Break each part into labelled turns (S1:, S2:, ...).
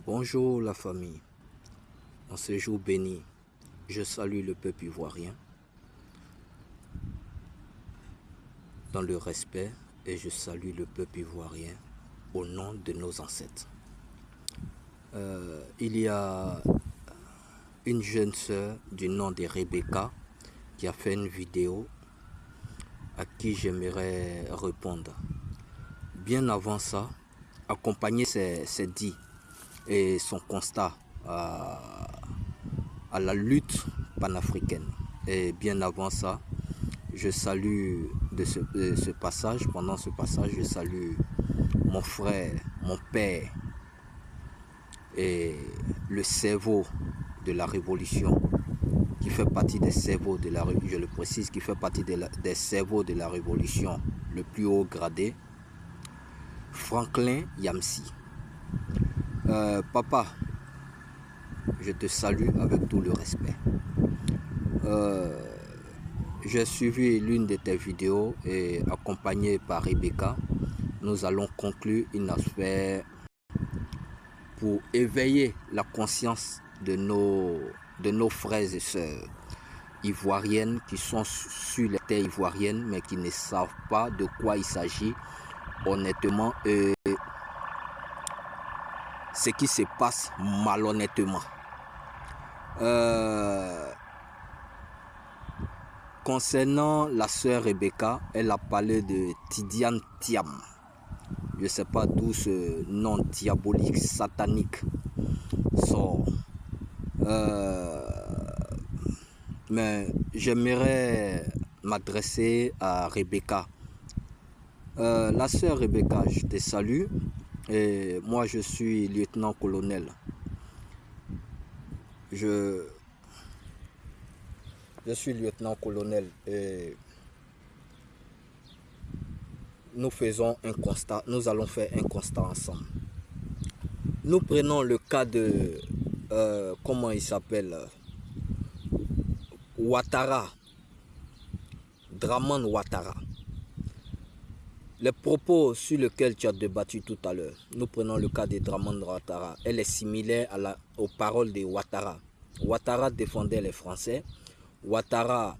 S1: Bonjour la famille, en ce jour béni, je salue le peuple ivoirien dans le respect et je salue le peuple ivoirien au nom de nos ancêtres. Il y a une jeune sœur du nom de Rebecca qui a fait une vidéo à qui j'aimerais répondre. Bien avant ça, accompagner ses dits et son constat à la lutte panafricaine. Et bien avant ça, je salue de ce passage, pendant ce passage, je salue mon frère, mon père et le cerveau de la révolution, qui fait partie des cerveaux de la révolution, je le précise, qui fait partie des cerveaux de la révolution le plus haut gradé, Franklin Yamsi. Papa, je te salue avec tout le respect. J'ai suivi l'une de tes vidéos et accompagné par Rebecca, nous allons conclure une affaire pour éveiller la conscience de nos frères et sœurs ivoiriennes qui sont sur les terres ivoiriennes mais qui ne savent pas de quoi il s'agit honnêtement et ce qui se passe malhonnêtement. Concernant la sœur Rebecca, elle a parlé de Tidiane Thiam. Je ne sais pas d'où ce nom diabolique, satanique sort. Mais j'aimerais m'adresser à Rebecca. La sœur Rebecca, je te salue. Et moi, je suis lieutenant-colonel. Je suis lieutenant-colonel et nous faisons un constat, nous allons faire un constat ensemble. Nous prenons le cas de, comment il s'appelle, Ouattara, Dramane Ouattara. Les propos sur lesquels tu as débattu tout à l'heure, nous prenons le cas de Dramane Ouattara. Elle est similaire aux paroles de Ouattara. Ouattara défendait les Français. Ouattara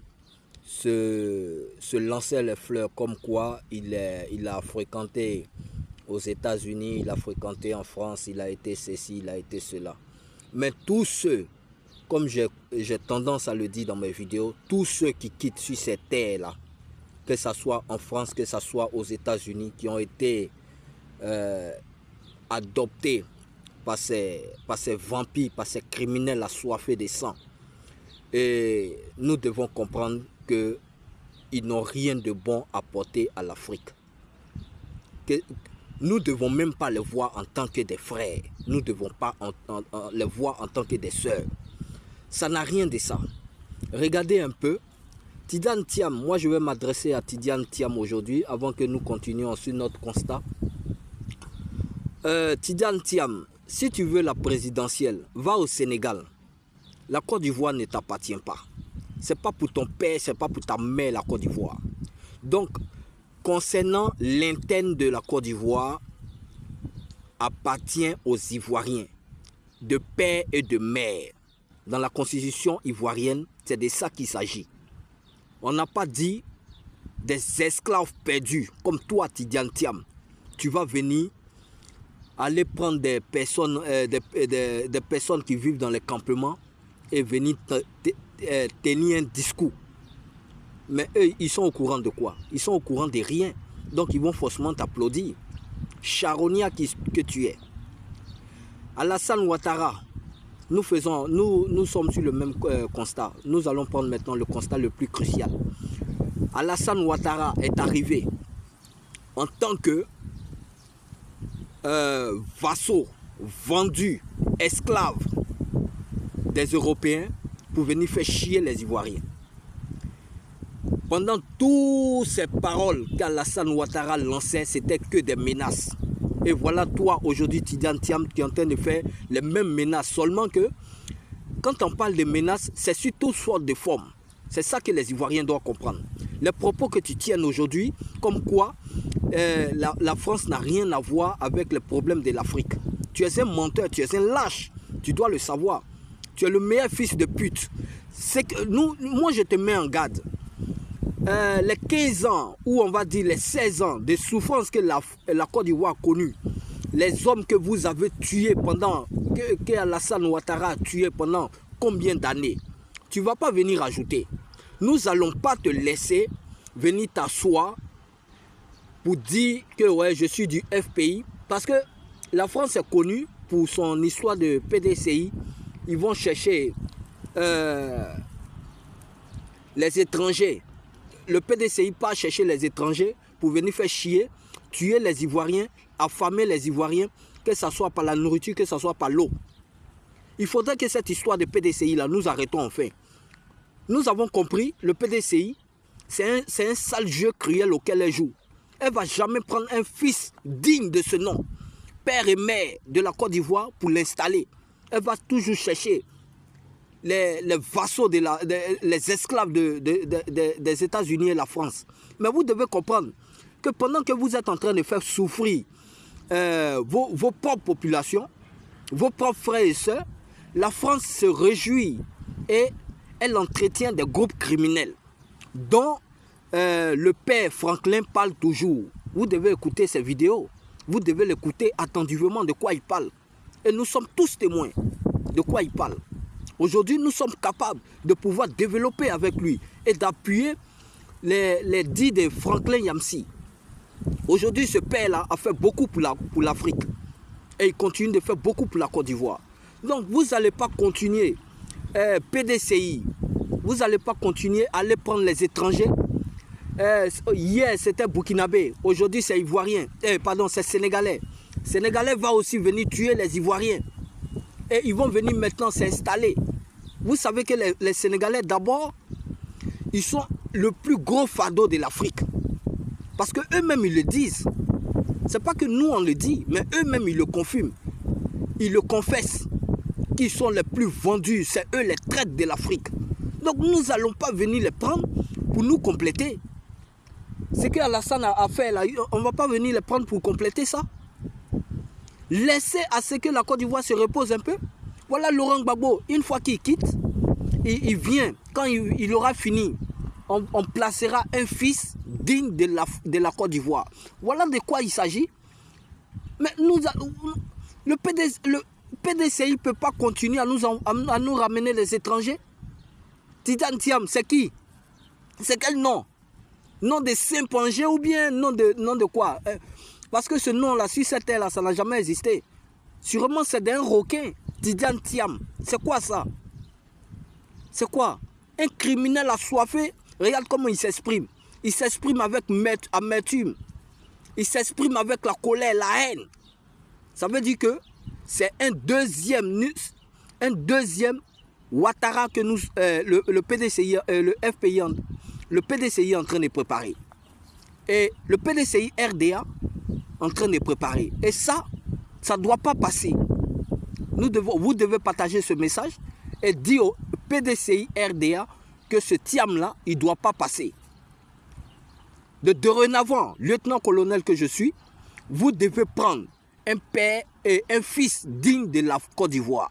S1: se lançait les fleurs comme quoi il a fréquenté aux États-Unis, il a fréquenté en France, il a été ceci, il a été cela. Mais tous ceux, comme j'ai tendance à le dire dans mes vidéos, tous ceux qui quittent sur ces terres-là, que ce soit en France, que ce soit aux États-Unis, qui ont été adoptés par ces vampires, par ces criminels assoiffés de sang. Et nous devons comprendre qu'ils n'ont rien de bon à porter à l'Afrique. Nous ne devons même pas les voir en tant que des frères. Nous ne devons pas les voir en tant que des sœurs. Ça n'a rien de ça. Regardez un peu. Tidiane Thiam, moi je vais m'adresser à Tidiane Thiam aujourd'hui avant que nous continuions sur notre constat. Tidiane Thiam, si tu veux la présidentielle, va au Sénégal. La Côte d'Ivoire ne t'appartient pas. Ce n'est pas pour ton père, ce n'est pas pour ta mère la Côte d'Ivoire. Donc, concernant l'interne de la Côte d'Ivoire, appartient aux Ivoiriens, de père et de mère. Dans la constitution ivoirienne, c'est de ça qu'il s'agit. On n'a pas dit des esclaves perdus, comme toi, Tidiane Thiam. Tu vas venir aller prendre des personnes, des personnes qui vivent dans les campements et venir tenir un discours. Mais eux, ils sont au courant de quoi? Ils sont au courant de rien. Donc, ils vont forcément t'applaudir. Charognard que tu es. Alassane Ouattara, nous sommes sur le même constat. Nous allons prendre maintenant le constat le plus crucial. Alassane Ouattara est arrivé en tant que vassaux, vendu, esclave des Européens pour venir faire chier les Ivoiriens. Pendant toutes ces paroles qu'Alassane Ouattara lançait, c'était que des menaces. Et voilà toi aujourd'hui, Tidiane Thiam, qui est en train de faire les mêmes menaces. Seulement que, quand on parle de menaces, c'est sur toutes sortes de formes. C'est ça que les Ivoiriens doivent comprendre. Les propos que tu tiennes aujourd'hui, comme quoi la France n'a rien à voir avec les problèmes de l'Afrique. Tu es un menteur, tu es un lâche. Tu dois le savoir. Tu es le meilleur fils de pute. C'est que moi, je te mets en garde. Les 15 ans, ou on va dire les 16 ans de souffrance que la Côte d'Ivoire a connue, les hommes que vous avez tués pendant, que Alassane Ouattara a tués pendant combien d'années, tu ne vas pas venir ajouter. Nous n'allons pas te laisser venir t'asseoir pour dire que ouais, je suis du FPI. Parce que la France est connue pour son histoire de PDCI. Ils vont chercher les étrangers. Le PDCI part chercher les étrangers pour venir faire chier, tuer les Ivoiriens, affamer les Ivoiriens, que ce soit par la nourriture, que ce soit par l'eau. Il faudrait que cette histoire de PDCI, là, nous arrêtons enfin. Nous avons compris, le PDCI, c'est un sale jeu cruel auquel elle joue. Elle ne va jamais prendre un fils digne de ce nom, père et mère de la Côte d'Ivoire, pour l'installer. Elle va toujours chercher les vassaux, les esclaves des États-Unis et la France. Mais vous devez comprendre que pendant que vous êtes en train de faire souffrir vos propres populations, vos propres frères et sœurs, la France se réjouit et elle entretient des groupes criminels dont le père Franklin parle toujours. Vous devez écouter ces vidéos. Vous devez l'écouter attentivement de quoi il parle. Et nous sommes tous témoins de quoi il parle. Aujourd'hui, nous sommes capables de pouvoir développer avec lui et d'appuyer les dits de Franklin Yamsi. Aujourd'hui, ce père-là a fait beaucoup pour l'Afrique. Et il continue de faire beaucoup pour la Côte d'Ivoire. Donc, vous n'allez pas continuer PDCI. Vous n'allez pas continuer à aller prendre les étrangers. Hier, c'était Burkinabé. Aujourd'hui, c'est Ivoirien. Pardon, c'est Sénégalais. Sénégalais va aussi venir tuer les Ivoiriens. Et ils vont venir maintenant s'installer. Vous savez que les Sénégalais, d'abord, ils sont le plus gros fardeau de l'Afrique. Parce qu'eux-mêmes, ils le disent. Ce n'est pas que nous, on le dit, mais eux-mêmes, ils le confirment. Ils le confessent. Qu'ils sont les plus vendus. C'est eux les traites de l'Afrique. Donc, nous n'allons pas venir les prendre pour nous compléter. Ce qu'Alassane a fait là, on ne va pas venir les prendre pour compléter ça. Laissez à ce que la Côte d'Ivoire se repose un peu. Voilà Laurent Gbagbo, une fois qu'il quitte, il vient, quand il aura fini, on placera un fils digne de la Côte d'Ivoire. Voilà de quoi il s'agit. Mais le PDCI ne peut pas continuer à nous ramener les étrangers. Tidjane Thiam, c'est qui? C'est quel nom? Nom de Saint-Pangé ou bien nom de quoi? Parce que ce nom-là, sur cette terre-là, ça n'a jamais existé. Sûrement, c'est d'un requin, Tidjane Thiam. C'est quoi ça? C'est quoi? Un criminel assoiffé, regarde comment il s'exprime. Il s'exprime avec amertume. Il s'exprime avec la colère, la haine. Ça veut dire que c'est un deuxième Ouattara que nous, le PDCI, le FPI, le PDCI est en train de préparer. Et le PDCI RDA en train de préparer. Et ça ne doit pas passer. Vous devez partager ce message et dire au PDCI RDA que ce Thiam-là, il ne doit pas passer. De dorénavant, lieutenant-colonel que je suis, vous devez prendre un père et un fils digne de la Côte d'Ivoire,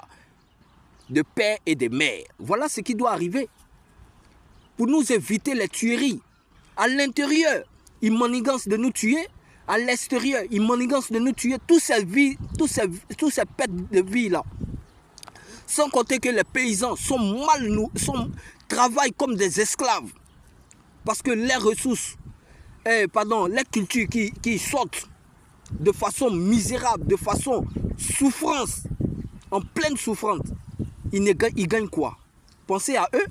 S1: de père et de mère. Voilà ce qui doit arriver. Pour nous éviter les tueries. À l'intérieur, ils manigancent de nous tuer. À l'extérieur, ils manigancent de nous tuer. Tous ces pètes de vie là. Sans compter que les paysans travaillent comme des esclaves. Parce que les ressources, les cultures qui sortent de façon misérable, de façon souffrance, en pleine souffrance, ils gagnent quoi? Pensez à eux,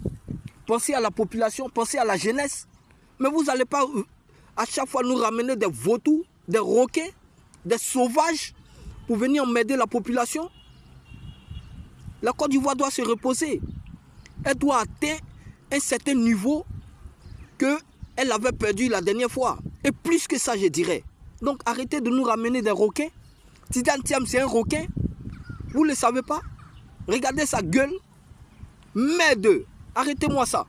S1: pensez à la population, pensez à la jeunesse. Mais vous n'allez pas à chaque fois nous ramener des vautours, des roquets, des sauvages pour venir m'aider la population. La Côte d'Ivoire doit se reposer. Elle doit atteindre un certain niveau qu'elle avait perdu la dernière fois. Et plus que ça, je dirais. Donc arrêtez de nous ramener des requins. Tidjane Thiam, c'est un requin. Vous ne le savez pas? Regardez sa gueule. Merde. Arrêtez-moi ça.